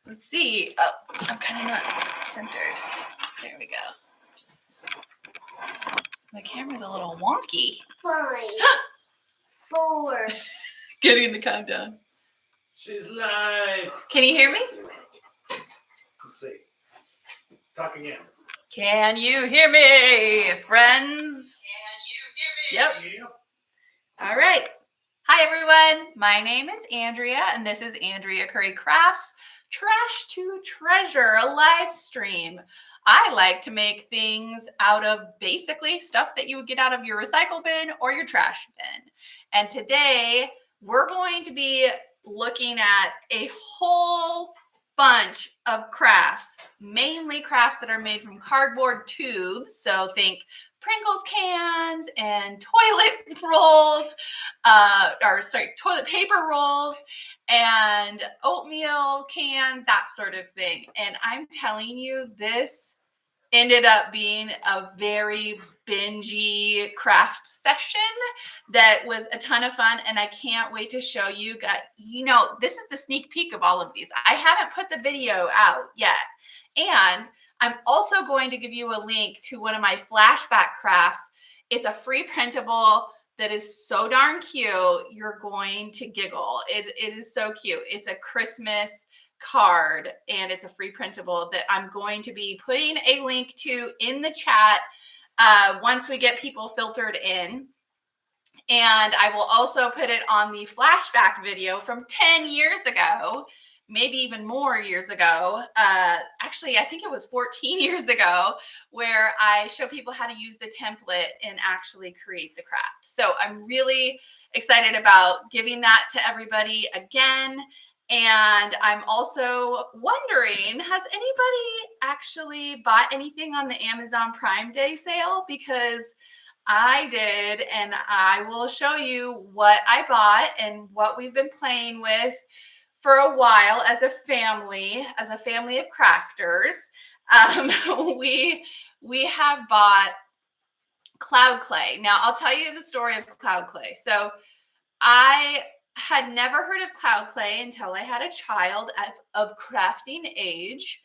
Let's see. Oh, I'm kind of not centered. There we go. My camera's a little wonky. 5, 4. Getting the countdown. She's live. Can you hear me? Let's see. Talk again. Can you hear me, friends? Can you hear me? Yep. All right. Hi, everyone. My name is Andrea, and this is Andrea Curry Crafts Trash to Treasure, a live stream. I like to make things out of basically stuff that you would get out of your recycle bin or your trash bin. And today we're going to be looking at a whole bunch of crafts, mainly crafts that are made from cardboard tubes. So think Pringles cans and toilet rolls, toilet paper rolls and oatmeal cans, that sort of thing. And I'm telling you, this ended up being a very bingey craft session that was a ton of fun, and I can't wait to show you guys. You know, this is the sneak peek of all of these. I haven't put the video out yet, and I'm also going to give you a link to one of my flashback crafts. It's a free printable that is so darn cute. You're going to giggle. It is so cute. It's a Christmas card, and it's a free printable that I'm going to be putting a link to in the chat once we get people filtered in. And I will also put it on the flashback video from 10 years ago, maybe even more years ago. Actually, I think it was 14 years ago, where I show people how to use the template and actually create the craft. So I'm really excited about giving that to everybody again. And I'm also wondering, has anybody actually bought anything on the Amazon Prime Day sale? Because I did, and I will show you what I bought and what we've been playing with for a while as a family of crafters. We have bought cloud clay. Now, I'll tell you the story of cloud clay. So I had never heard of cloud clay until I had a child of crafting age.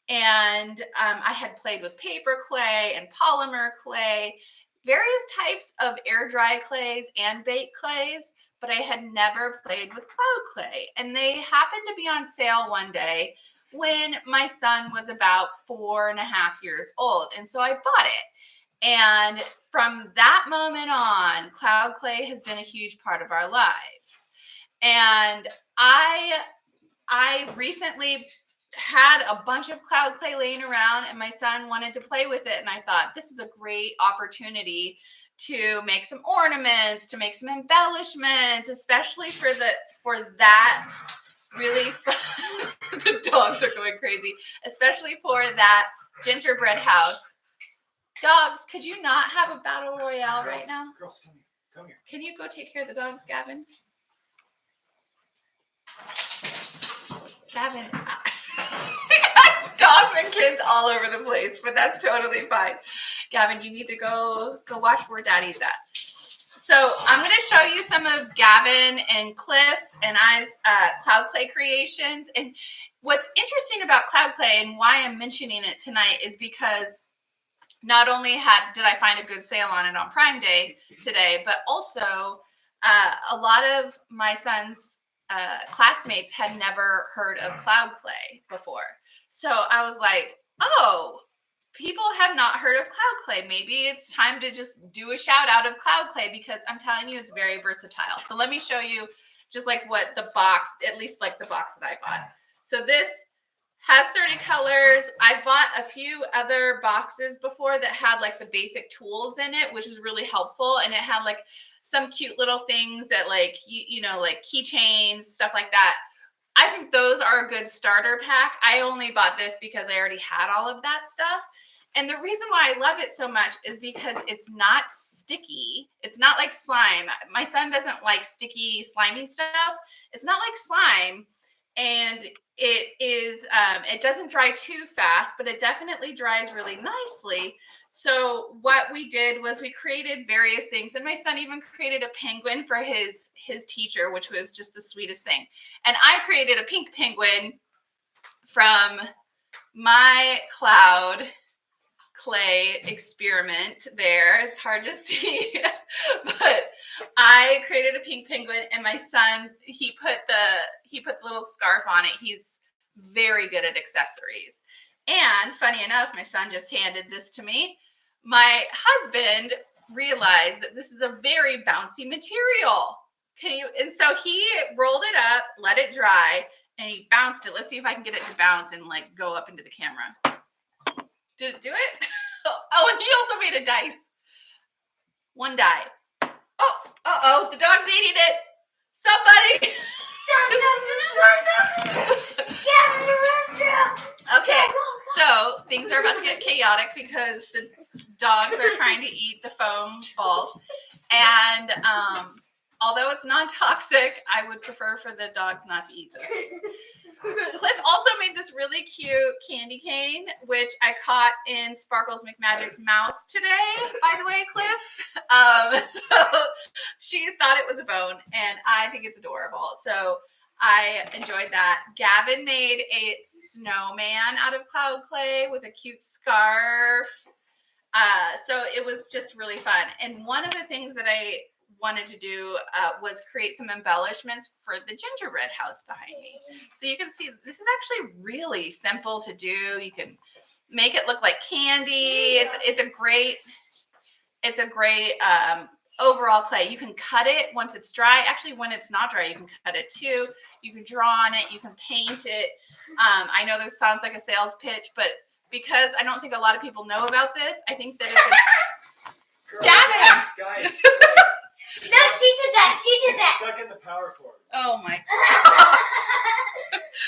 And I had played with paper clay and polymer clay, various types of air dry clays and baked clays, but I had never played with cloud clay. And they happened to be on sale one day when my son was about 4.5 years old. And so I bought it. And from that moment on, cloud clay has been a huge part of our lives. And I recently had a bunch of cloud clay laying around, and my son wanted to play with it. And I thought, this is a great opportunity to make some ornaments, to make some embellishments, especially for that really fun. The dogs are going crazy, especially for that gingerbread house. Dogs, could you not have a battle royale right now? Girls, come here. Can you go take care of the dogs, Gavin? Gavin, dogs and kids all over the place, but that's totally fine. Gavin, you need to go watch where Daddy's at. So I'm going to show you some of Gavin and Cliff's and I's cloud clay creations. And what's interesting about cloud clay and why I'm mentioning it tonight is because not only did I find a good sale on it on Prime Day today, but also a lot of my son's classmates had never heard of cloud clay before. So I was like, oh, people have not heard of cloud clay. Maybe it's time to just do a shout out of cloud clay, because I'm telling you, it's very versatile. So let me show you just like what the box, at least like the box that I bought. So this has 30 colors. I bought a few other boxes before that had like the basic tools in it, which was really helpful. And it had like some cute little things that like, you know, like keychains, stuff like that. I think those are a good starter pack. I only bought this because I already had all of that stuff. And the reason why I love it so much is because it's not sticky. It's not like slime. My son doesn't like sticky, slimy stuff. It's not like slime. And it doesn't dry too fast, but it definitely dries really nicely. So what we did was we created various things, and my son even created a penguin for his teacher, which was just the sweetest thing. And I created a pink penguin from my cloud clay experiment there. It's hard to see, but I created a pink penguin, and my son, he put the little scarf on it. He's very good at accessories. And funny enough, my son just handed this to me. My husband realized that this is a very bouncy material. And so he rolled it up, let it dry, and he bounced it. Let's see if I can get it to bounce and like go up into the camera. Did it do it? Oh, and he also made a dice. One die. Oh, uh-oh, the dog's eating it. Somebody. Okay, so things are about to get chaotic because the dogs are trying to eat the foam balls. And although it's non-toxic, I would prefer for the dogs not to eat those. Cliff also made this really cute candy cane, which I caught in Sparkles McMagic's mouth today, by the way, Cliff. So she thought it was a bone, and I think it's adorable. So I enjoyed that. Gavin made a snowman out of cloud clay with a cute scarf. So it was just really fun. And one of the things that I wanted to do was create some embellishments for the gingerbread house behind me. So you can see this is actually really simple to do. You can make it look like candy. It's a great overall clay. You can cut it once it's dry. Actually, when it's not dry, you can cut it too. You can draw on it. You can paint it. I know this sounds like a sales pitch, but because I don't think a lot of people know about this, I think that it's Gavin! Guys. No, she did that. She did that. Stuck in the power cord. Oh my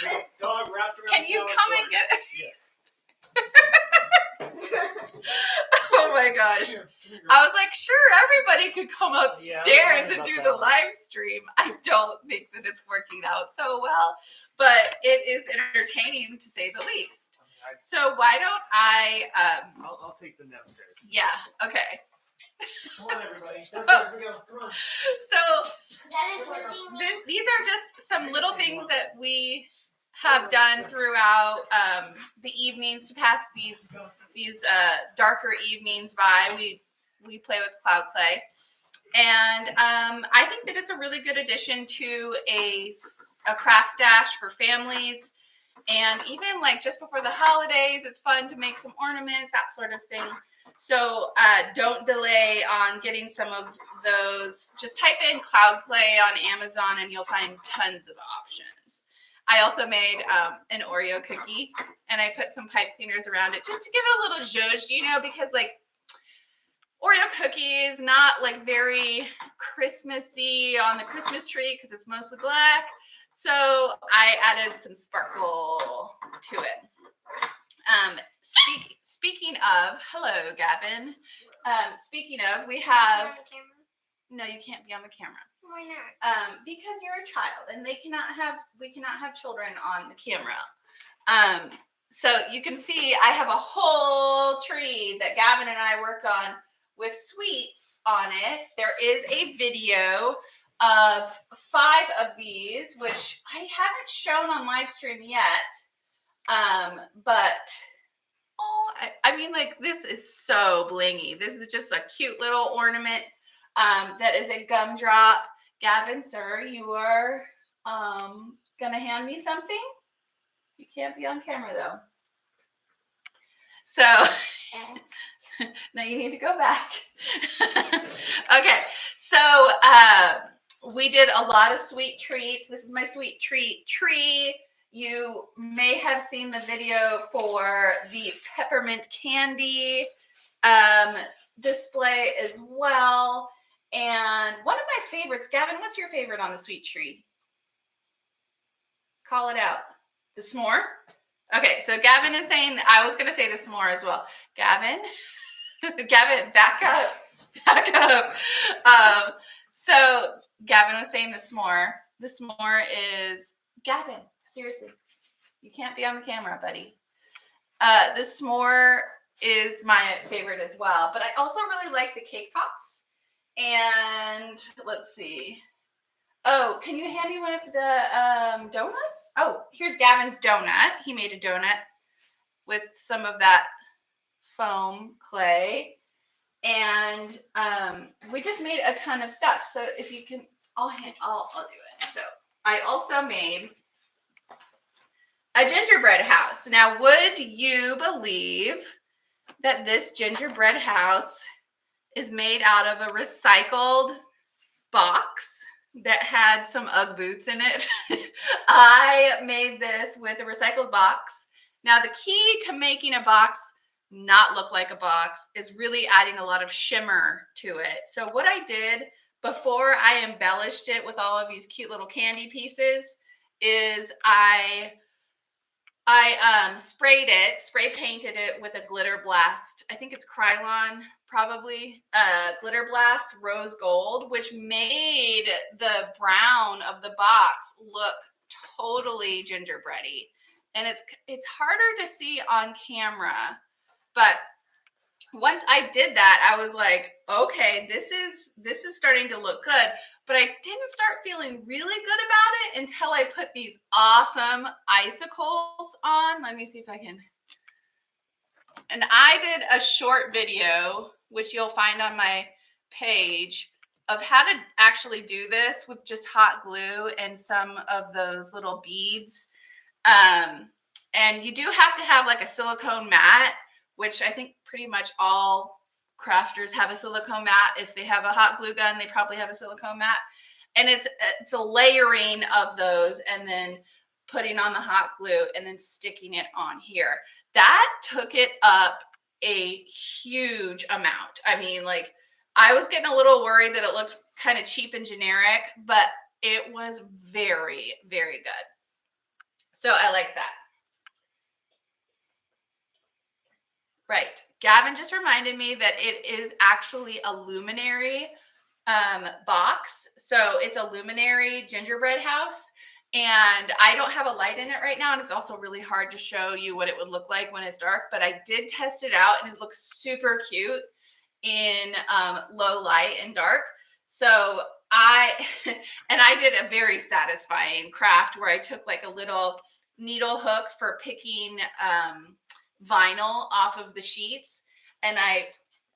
The dog wrapped around Can the you power come cord. and get it? Yes. Oh my gosh. I was like, sure, everybody could come upstairs and do the live stream. I don't think that it's working out so well, but it is entertaining to say the least. So why don't I'll take them downstairs. yeah, okay. Come on, everybody. Downstairs we go. Come on. So these are just some little things that we have done throughout the evenings to pass these darker evenings by. We play with cloud clay, and I think that it's a really good addition to a craft stash for families, and even like just before the holidays, it's fun to make some ornaments, that sort of thing. So don't delay on getting some of those. Just type in cloud clay on Amazon and you'll find tons of options. I also made an Oreo cookie, and I put some pipe cleaners around it just to give it a little zhuzh, because like Oreo cookies, not like very Christmassy on the Christmas tree because it's mostly black. So I added some sparkle to it. Speaking of, hello, Gavin. Speaking of, we have. No, you can't be on the camera. Why not? Because you're a child, and we cannot have children on the camera. So you can see I have a whole tree that Gavin and I worked on with sweets on it. There is a video of 5 of these, which I haven't shown on live stream yet. But I mean, like, this is so blingy. This is just a cute little ornament that is a gumdrop. Gavin, sir, you are gonna hand me something? You can't be on camera though. So now you need to go back. Okay, so we did a lot of sweet treats. This is my sweet treat tree. You may have seen the video for the peppermint candy display as well. And one of my favorites, Gavin, what's your favorite on the sweet tree? Call it out. The s'more? Okay, so Gavin is saying, I was going to say the s'more as well. Gavin, back up. So Gavin was saying the s'more. The s'more is, Gavin, seriously, you can't be on the camera, buddy. The s'more is my favorite as well, but I also really like the cake pops. And let's see. Oh, can you hand me one of the donuts? Oh, here's Gavin's donut. He made a donut with some of that foam clay. And we just made a ton of stuff. So if you can, I'll do it. So I also made a gingerbread house. Now, would you believe that this gingerbread house is made out of a recycled box that had some Ugg boots in it? I made this with a recycled box. Now, the key to making a box not look like a box is really adding a lot of shimmer to it. So what I did before I embellished it with all of these cute little candy pieces is I spray painted it with a glitter blast. I think it's Krylon, probably. Glitter blast rose gold, which made the brown of the box look totally gingerbready. And it's harder to see on camera, but once I did that, I was like, okay, this is starting to look good. But I didn't start feeling really good about it until I put these awesome icicles on. Let me see if I can. And I did a short video, which you'll find on my page, of how to actually do this with just hot glue and some of those little beads. And you do have to have like a silicone mat, which I think pretty much all crafters have a silicone mat. If they have a hot glue gun, they probably have a silicone mat. And it's a layering of those and then putting on the hot glue and then sticking it on here. That took it up a huge amount. I mean, like, I was getting a little worried that it looked kind of cheap and generic, but it was very, very good. So I like that. Right. Gavin just reminded me that it is actually a luminary box. So it's a luminary gingerbread house. And I don't have a light in it right now. And it's also really hard to show you what it would look like when it's dark. But I did test it out and it looks super cute in low light and dark. So I did a very satisfying craft where I took like a little needle hook for picking vinyl off of the sheets, and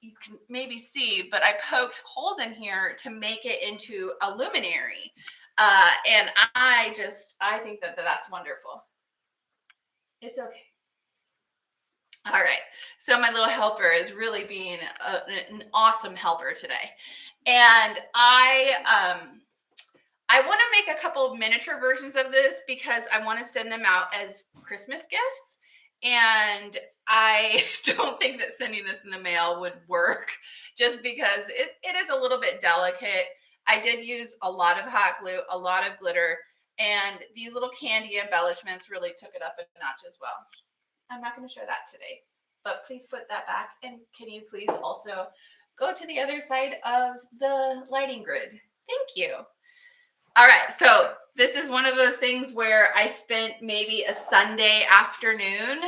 you can maybe see, but I poked holes in here to make it into a luminary, and I think that that's wonderful. It's okay. All right, so my little helper is really being an awesome helper today, and I want to make a couple of miniature versions of this because I want to send them out as Christmas gifts. And I don't think that sending this in the mail would work just because it is a little bit delicate. I did use a lot of hot glue, a lot of glitter, and these little candy embellishments really took it up a notch as well. I'm not going to show that today, but please put that back. And can you please also go to the other side of the lighting grid? Thank you. All right, so this is one of those things where I spent maybe a Sunday afternoon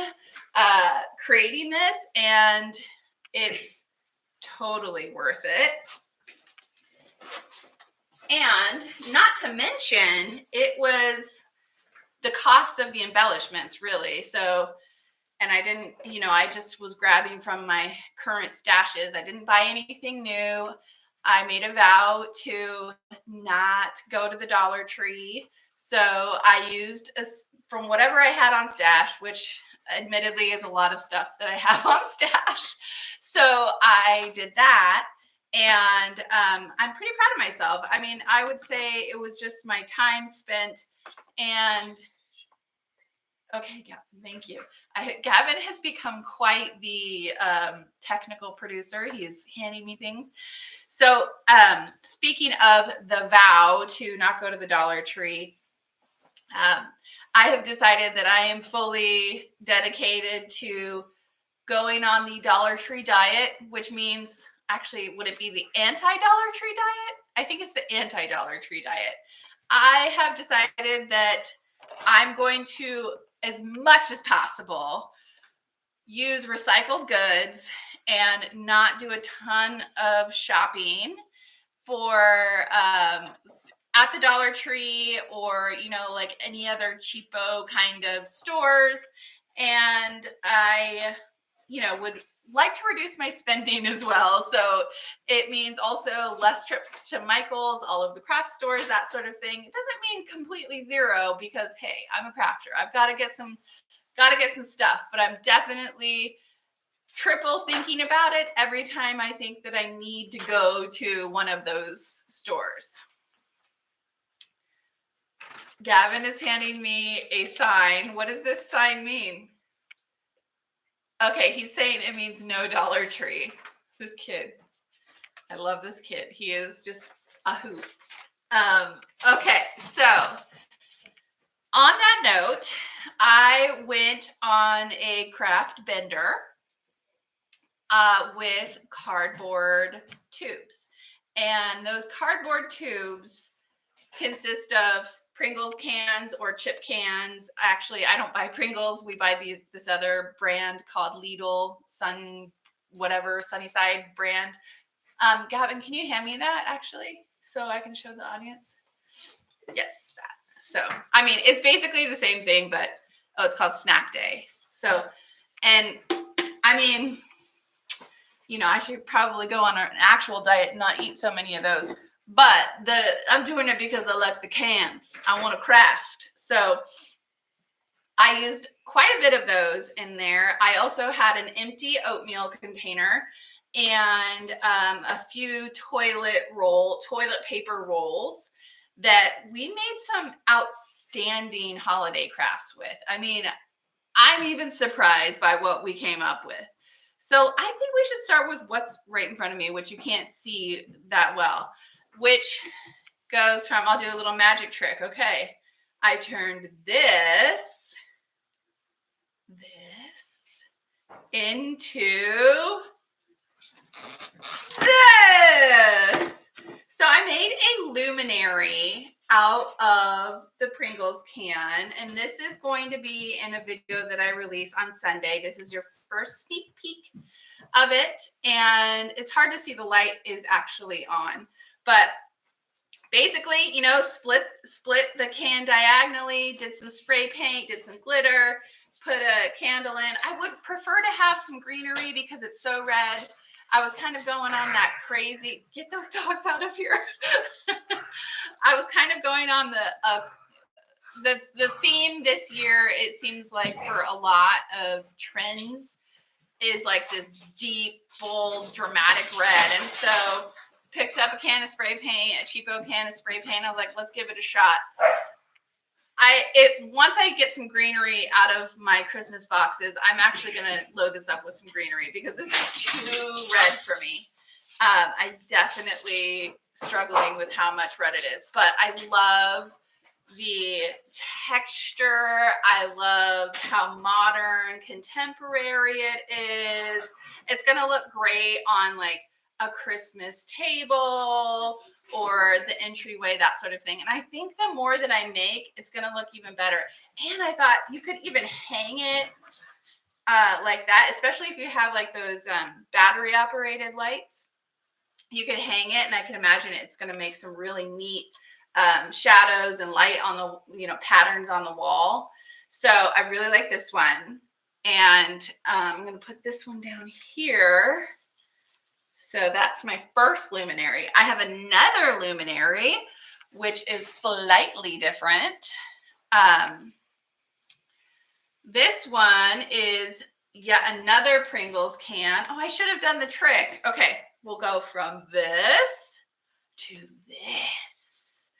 creating this, and it's totally worth it. And not to mention, it was the cost of the embellishments, really. So, and I didn't, I just was grabbing from my current stashes. I didn't buy anything new. I made a vow to not go to the Dollar Tree. So I used from whatever I had on stash, which admittedly is a lot of stuff that I have on stash. So I did that. And I'm pretty proud of myself. I mean, I would say it was just my time spent. And okay, Gavin, thank you. Gavin has become quite the technical producer. He's handing me things. So speaking of the vow to not go to the Dollar Tree, I have decided that I am fully dedicated to going on the Dollar Tree diet, which means, actually, would it be the anti-Dollar Tree diet? I think it's the anti-Dollar Tree diet. I have decided that I'm going to, as much as possible, use recycled goods and not do a ton of shopping for at the Dollar Tree or, you know, like any other cheapo kind of stores. And I, you know, would like to reduce my spending as well. So it means also less trips to Michael's, all of the craft stores, that sort of thing. It doesn't mean completely zero because, hey, I'm a crafter. I've got to get some stuff, but I'm definitely triple thinking about it every time I think that I need to go to one of those stores. Gavin is handing me a sign. What does this sign mean? Okay, he's saying it means no Dollar Tree. This kid. I love this kid. He is just a hoot. Okay, so on that note, I went on a craft bender with cardboard tubes. And those cardboard tubes consist of Pringles cans or chip cans. Actually, I don't buy Pringles. We buy this other brand called Lidl, Sunnyside brand. Gavin, can you hand me that actually so I can show the audience? Yes, that. So, I mean, it's basically the same thing, but it's called Snack Day. So, and I mean, you know, I should probably go on an actual diet and not eat so many of those. But I'm doing it because I like the cans. I want to craft. So I used quite a bit of those in there. I also had an empty oatmeal container and a few toilet paper rolls that we made some outstanding holiday crafts with. I mean, I'm even surprised by what we came up with. So I think we should start with what's right in front of me, which you can't see that well, which goes from, I'll do a little magic trick. Okay. I turned this into this. So I made a luminary out of the Pringles can, and this is going to be in a video that I release on Sunday. This is your first sneak peek of it, and it's hard to see, the light is actually on, but basically, you know, split the can diagonally, did some spray paint, did some glitter, put a candle in. I would prefer to have some greenery because it's so red. I was kind of going on that crazy, get those dogs out of here. I was kind of going on the theme this year. It seems like for a lot of trends is like this deep, bold, dramatic red. And so picked up a can of spray paint, a cheapo can of spray paint. I was like, let's give it a shot. Once I get some greenery out of my Christmas boxes, I'm actually going to load this up with some greenery because this is too red for me. I definitely struggling with how much red it is, but I love the texture. I love how modern, contemporary it is. It's going to look great on like a Christmas table or the entryway, that sort of thing. And I think the more that I make, it's going to look even better. And I thought you could even hang it like that, especially if you have like those battery operated lights. You could hang it, and I can imagine it's going to make some really neat shadows and light on the, you know, patterns on the wall. So I really like this one. And I'm going to put this one down here. So that's my first luminary. I have another luminary, which is slightly different. This one is yet another Pringles can. Oh, I should have done the trick. Okay, we'll go from this to this.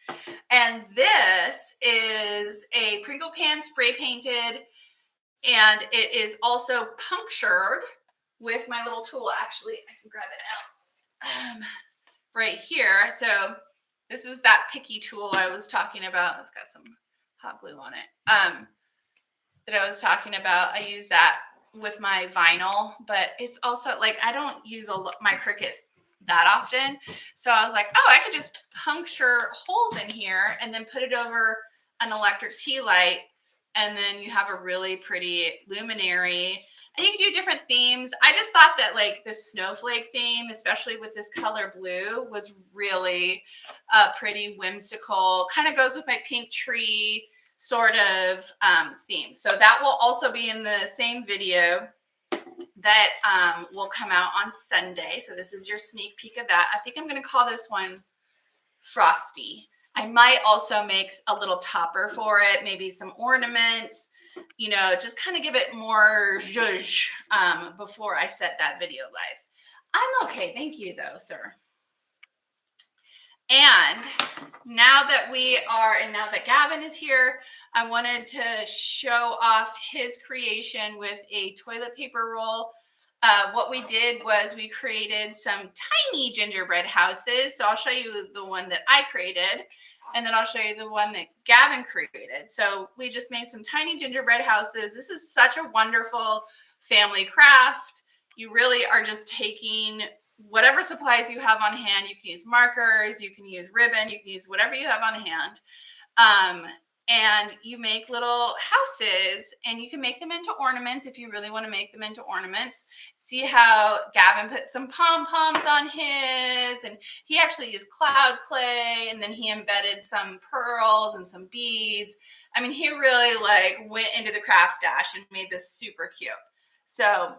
And this is a Pringle can spray painted, and it is also punctured with my little tool. Actually, I can grab it out right here. So this is that picky tool I was talking about. It's got some hot glue on it that I was talking about. I use that with my vinyl, but it's also like I don't use my Cricut that often. So I was like, oh, I could just puncture holes in here and then put it over an electric tea light, and then you have a really pretty luminary. And you can do different themes. I just thought that like the snowflake theme, especially with this color blue, was really pretty whimsical. Kind of goes with my pink tree sort of theme. So that will also be in the same video that will come out on Sunday. So this is your sneak peek of that. I think I'm going to call this one Frosty. I might also make a little topper for it, maybe some ornaments, you know, just kind of give it more zhuzh before I set that video live. I'm okay. Thank you though, sir. And now that now that Gavin is here, I wanted to show off his creation with a toilet paper roll. What we did was we created some tiny gingerbread houses. So I'll show you the one that I created, and then I'll show you the one that Gavin created. So we just made some tiny gingerbread houses. This is such a wonderful family craft. You really are just taking whatever supplies you have on hand. You can use markers, you can use ribbon, you can use whatever you have on hand. And you make little houses, and you can make them into ornaments if you really want to make them into ornaments. See how Gavin put some pom-poms on his, and he actually used cloud clay, and then he embedded some pearls and some beads. I mean, he really like went into the craft stash and made this super cute. So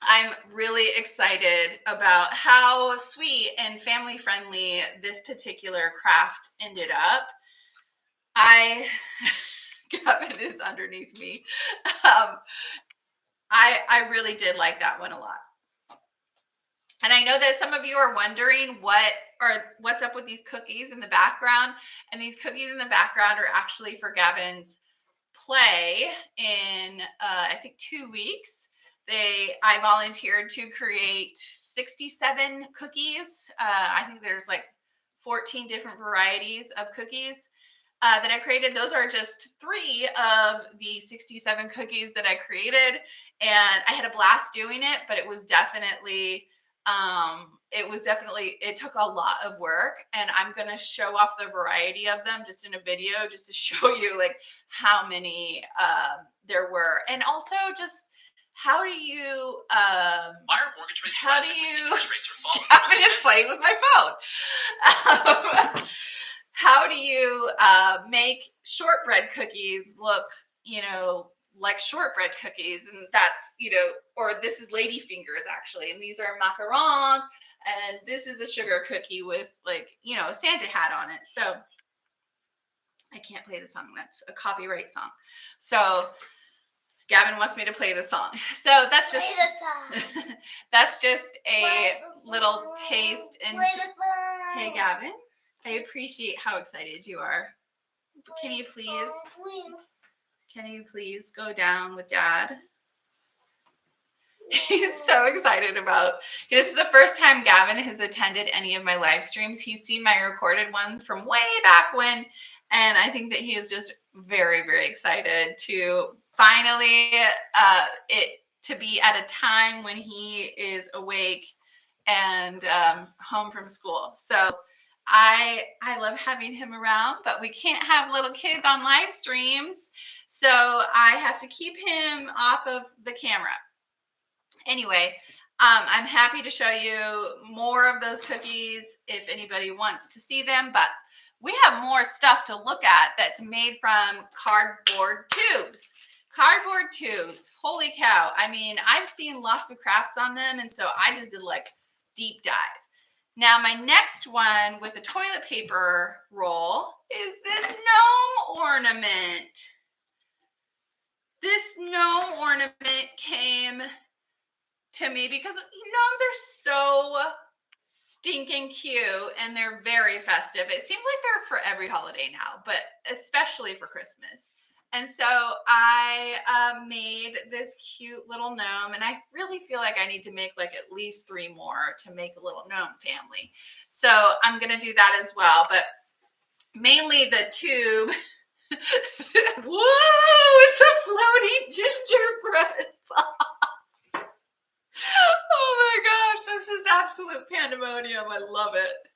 I'm really excited about how sweet and family friendly this particular craft ended up. Gavin is underneath me. I really did like that one a lot. And I know that some of you are wondering what's up with these cookies in the background. And these cookies in the background are actually for Gavin's play in, I think 2 weeks. I volunteered to create 67 cookies. I think there's like 14 different varieties of cookies that I created. Those are just 3 of the 67 cookies that I created, and I had a blast doing it, but it was definitely, it took a lot of work, and I'm going to show off the variety of them just in a video, just to show you like how many there were. And also just how do you, Gavin is playing with my phone. How do you make shortbread cookies look, you know, like shortbread cookies? And that's, you know, or this is ladyfingers actually, and these are macarons, and this is a sugar cookie with like, you know, a Santa hat on it. So I can't play the song. That's a copyright song. So Gavin wants me to play the song. So that's just that's just a little taste into. Hey Gavin, I appreciate how excited you are. Can you please go down with Dad? He's so excited about this. Is the first time Gavin has attended any of my live streams. He's seen my recorded ones from way back when, and I think that he is just very, very excited to finally to be at a time when he is awake and home from school. So I love having him around, but we can't have little kids on live streams, so I have to keep him off of the camera. Anyway, I'm happy to show you more of those cookies if anybody wants to see them, but we have more stuff to look at that's made from cardboard tubes. Cardboard tubes, holy cow. I mean, I've seen lots of crafts on them, and so I just did like deep dive. Now, my next one with the toilet paper roll is this gnome ornament. This gnome ornament came to me because gnomes are so stinking cute, and they're very festive. It seems like they're for every holiday now, but especially for Christmas. And so I made this cute little gnome, and I really feel like I need to make like at least 3 more to make a little gnome family. So I'm going to do that as well, but mainly the tube. Whoa, it's a floating gingerbread box. Oh my gosh, this is absolute pandemonium. I love it.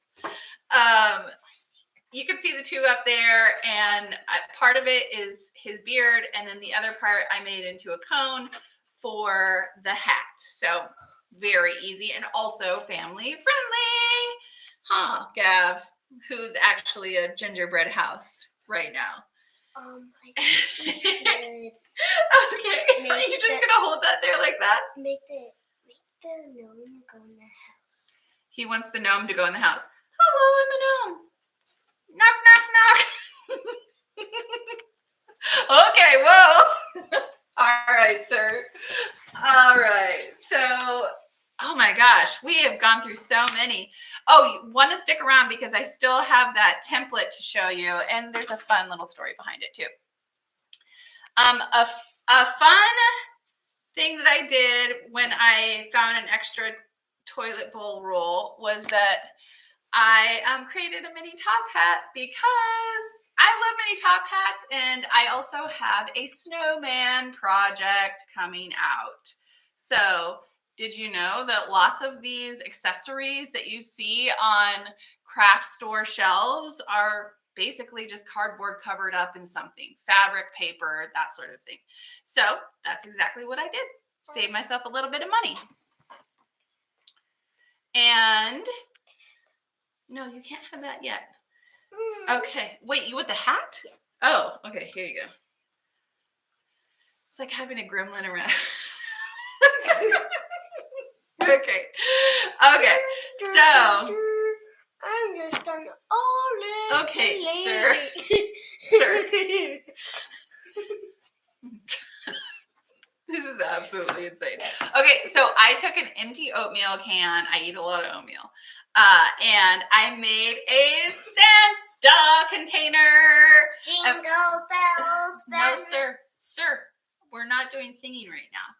You can see the tube up there, and part of it is his beard, and then the other part I made into a cone for the hat. So very easy and also family friendly. Huh, Gav, who's actually a gingerbread house right now. I think we should Okay, are you just gonna hold that there like that? make the gnome go in the house. He wants the gnome to go in the house. Hello, I'm a gnome. Knock, knock, knock. Okay, whoa. All right, sir. All right. So, oh my gosh, we have gone through so many. Oh, you want to stick around because I still have that template to show you, and there's a fun little story behind it too. A fun thing that I did when I found an extra toilet bowl roll was that I created a mini top hat because I love mini top hats, and I also have a snowman project coming out. So did you know that lots of these accessories that you see on craft store shelves are basically just cardboard covered up in something, fabric, paper, that sort of thing. So that's exactly what I did. Save myself a little bit of money. And no, you can't have that yet. Okay. Wait, you want the hat? Yeah. Oh, okay. Here you go. It's like having a gremlin around. Okay. Okay. So. I'm just an old Okay, lady. sir. Sir. This is absolutely insane. Okay, so I took an empty oatmeal can. I eat a lot of oatmeal. And I made a Santa container. Jingle bells. No, sir. Sir, we're not doing singing right now.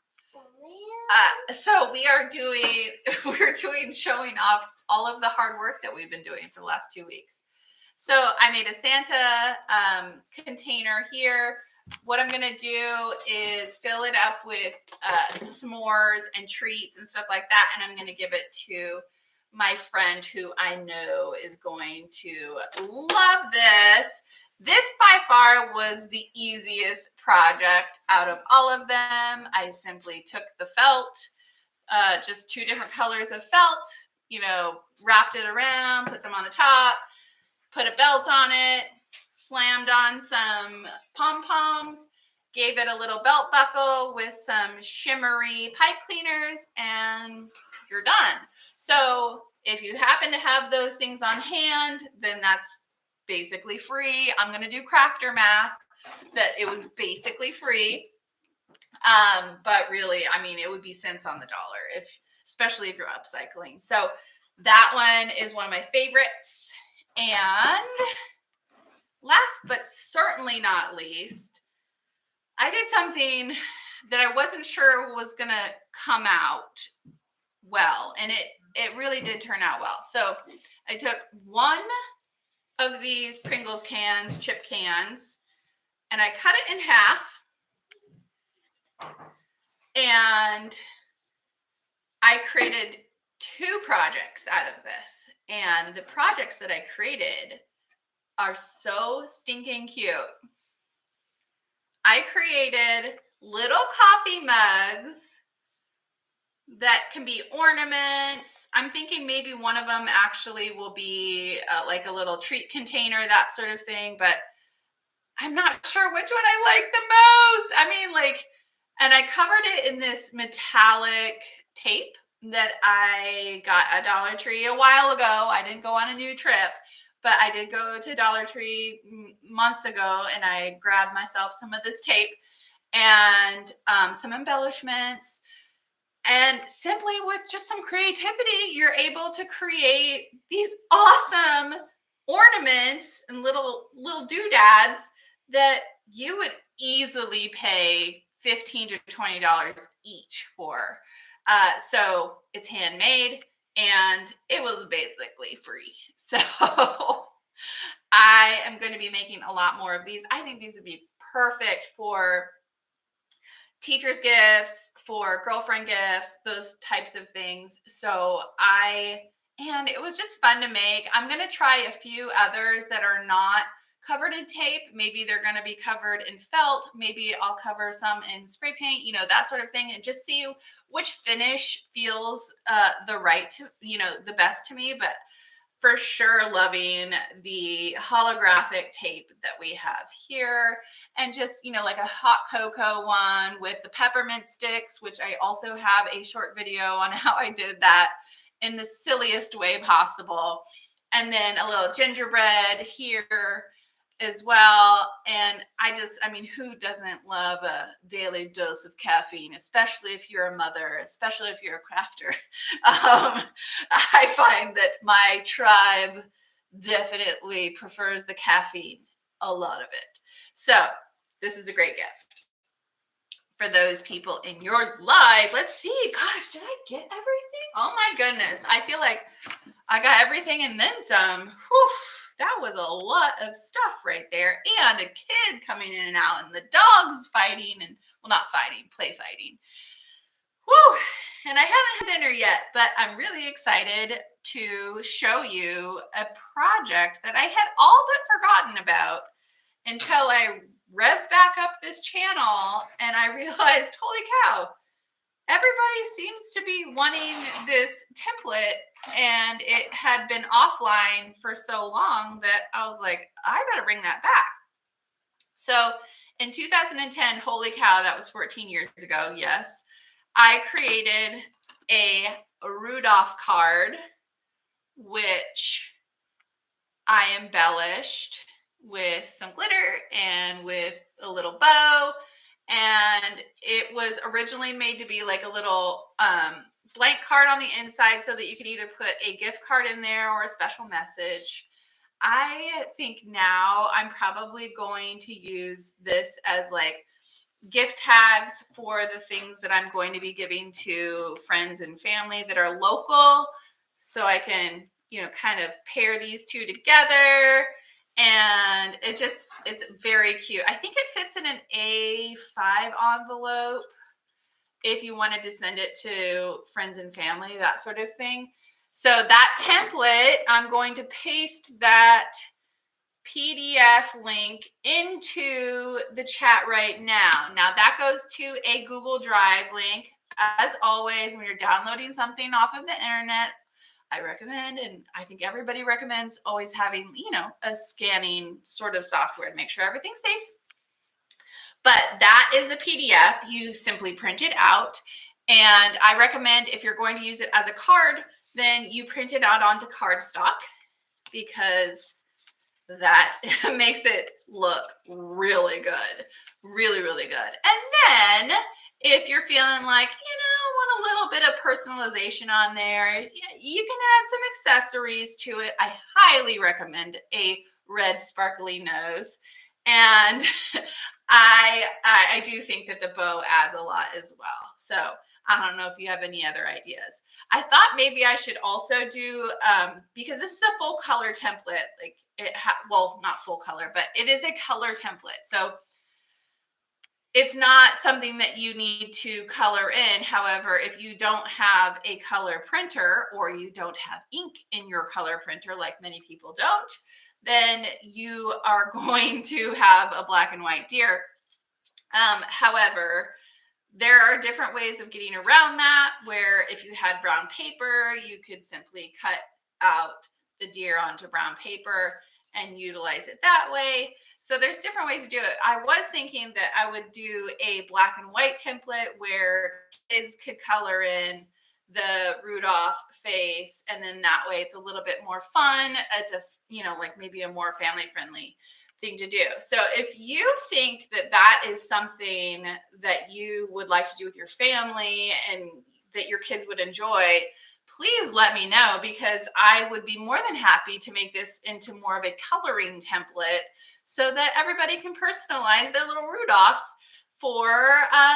So we're doing showing off all of the hard work that we've been doing for the last 2 weeks. So I made a Santa container here. What I'm going to do is fill it up with s'mores and treats and stuff like that. And I'm going to give it to my friend who I know is going to love this. This by far was the easiest project out of all of them. I simply took the felt, just 2 different colors of felt, wrapped it around, put some on the top, put a belt on it, slammed on some pom-poms, gave it a little belt buckle with some shimmery pipe cleaners, and you're done. So if you happen to have those things on hand, then that's basically free. I'm going to do crafter math that it was basically free. But really, I mean, it would be cents on the dollar, especially if you're upcycling. So that one is one of my favorites. And last but certainly not least, I did something that I wasn't sure was going to come out well, and it really did turn out well. So I took one of these Pringles cans, chip cans, and I cut it in half, and I created 2 projects out of this. And the projects that I created are so stinking cute. I created little coffee mugs that can be ornaments. I'm thinking maybe one of them actually will be like a little treat container, that sort of thing. But I'm not sure which one I like the most. I mean, and I covered it in this metallic tape that I got at Dollar Tree a while ago. I didn't go on a new trip, but I did go to Dollar Tree months ago, and I grabbed myself some of this tape and some embellishments. And simply with just some creativity, you're able to create these awesome ornaments and little doodads that you would easily pay $15 to $20 each for. So it's handmade, and it was basically free. So I am going to be making a lot more of these. I think these would be perfect for teacher's gifts, for girlfriend gifts, those types of things. And it was just fun to make. I'm going to try a few others that are not covered in tape. Maybe they're going to be covered in felt. Maybe I'll cover some in spray paint, you know, that sort of thing, and just see which finish feels the right to, you know, the best to me. But for sure loving the holographic tape that we have here, and just, you know, like a hot cocoa one with the peppermint sticks, which I also have a short video on how I did that in the silliest way possible. And then a little gingerbread here as well. And I mean, who doesn't love a daily dose of caffeine, especially if you're a mother, especially if you're a crafter? I find that my tribe definitely prefers the caffeine, a lot of it. So this is a great gift for those people in your life. Let's see. Gosh, did I get everything? Oh my goodness. I feel like I got everything and then some. Whew, that was a lot of stuff right there. And a kid coming in and out, and the dogs fighting, and, well, not fighting, play fighting. Whew. And I haven't had dinner yet, but I'm really excited to show you a project that I had all but forgotten about until I revved back up this channel and I realized, holy cow, everybody seems to be wanting this template, and it had been offline for so long that I was like, I better bring that back. So in 2010, holy cow, that was 14 years ago, yes, I created a Rudolph card, which I embellished with some glitter and with a little bow. And it was originally made to be like a little blank card on the inside so that you could either put a gift card in there or a special message. I think now I'm probably going to use this as like gift tags for the things that I'm going to be giving to friends and family that are local. So I can, you know, kind of pair these two together. And it's very cute. I think it fits in an A5 envelope if you wanted to send it to friends and family, that sort of thing. So that template, I'm going to paste that PDF link into the chat right now. Now that goes to a Google Drive link. As always, when you're downloading something off of the internet, I recommend, and I think everybody recommends, always having, you know, a scanning sort of software to make sure everything's safe. But that is the PDF. You simply print it out. And I recommend, if you're going to use it as a card, then you print it out onto cardstock, because that makes it look really good. Really, really good. And then if you're feeling like, you know, want a little bit of personalization on there, you can add some accessories to it. I highly recommend a red sparkly nose. And I do think that the bow adds a lot as well. So I don't know if you have any other ideas. I thought maybe I should also do, because this is a full color template, like well, not full color, but it is a color template. So it's not something that you need to color in. However, if you don't have a color printer, or you don't have ink in your color printer, like many people don't, then you are going to have a black and white deer. However, there are different ways of getting around that, where if you had brown paper, you could simply cut out the deer onto brown paper and utilize it that way. So there's different ways to do it. I was thinking that I would do a black and white template where kids could color in the Rudolph face, and then that way it's a little bit more fun. It's a, you know, like maybe a more family friendly thing to do. So if you think that that is something that you would like to do with your family and that your kids would enjoy, please let me know, because I would be more than happy to make this into more of a coloring template so that everybody can personalize their little Rudolphs for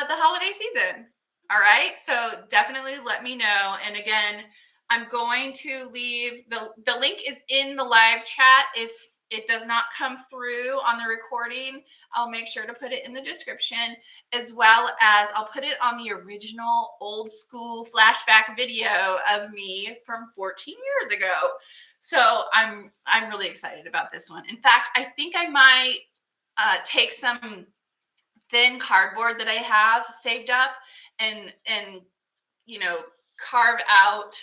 the holiday season. All right, so definitely let me know. And again, I'm going to leave the link is in the live chat. If it does not come through on the recording, I'll make sure to put it in the description, as well as I'll put it on the original old school flashback video of me from 14 years ago. So I'm really excited about this one. In fact, I think I might take some thin cardboard that I have saved up and carve out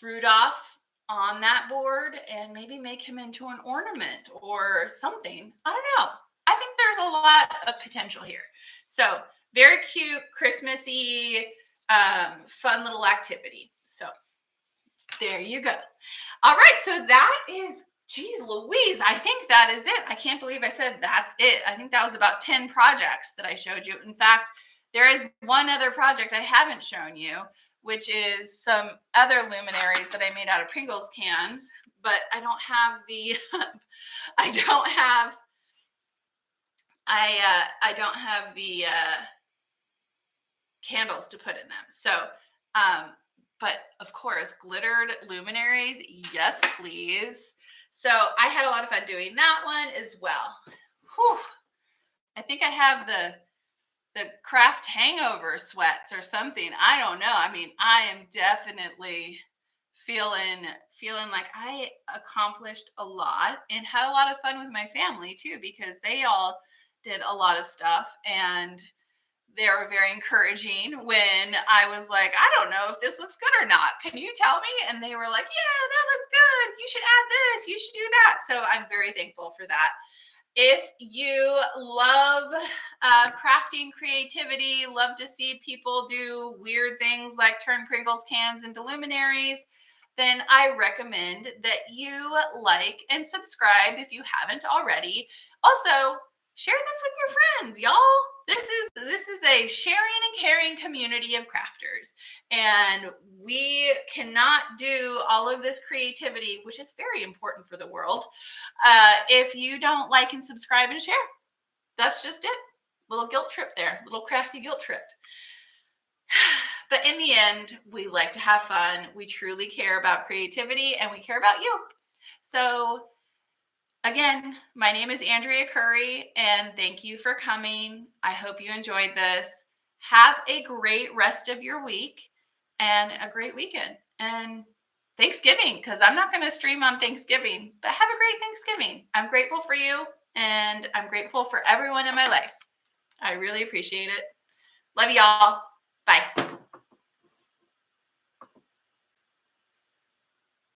Rudolph on that board and maybe make him into an ornament or something. I don't know. I think there's a lot of potential here. So very cute, Christmassy, fun little activity. So there you go. All right, so that is, geez Louise, I think that is it. I can't believe I said that's it. I think that was about 10 projects that I showed you. In fact, there is one other project I haven't shown you, which is some other luminaries that I made out of Pringles cans, but I don't have the, I don't have the candles to put in them. So, but of course, glittered luminaries, yes, please. So I had a lot of fun doing that one as well. Whew. I think I have the craft hangover sweats or something. I don't know. I mean, I am definitely feeling like I accomplished a lot and had a lot of fun with my family too, because they all did a lot of stuff and they were very encouraging when I was like, I don't know if this looks good or not. Can you tell me? And they were like, yeah, that looks good. You should add this. You should do that. So I'm very thankful for that. If you love crafting creativity, love to see people do weird things like turn Pringles cans into luminaries, then I recommend that you like and subscribe if you haven't already. Also, share this with your friends, y'all. This is a sharing and caring community of crafters, and we cannot do all of this creativity, which is very important for the world, if you don't like and subscribe and share. That's just it. Little guilt trip there, little crafty guilt trip. But in the end, we like to have fun. We truly care about creativity and we care about you. So again, my name is Andrea Curry, and thank you for coming. I hope you enjoyed this. Have a great rest of your week and a great weekend. And Thanksgiving, because I'm not going to stream on Thanksgiving, but have a great Thanksgiving. I'm grateful for you, and I'm grateful for everyone in my life. I really appreciate it. Love y'all.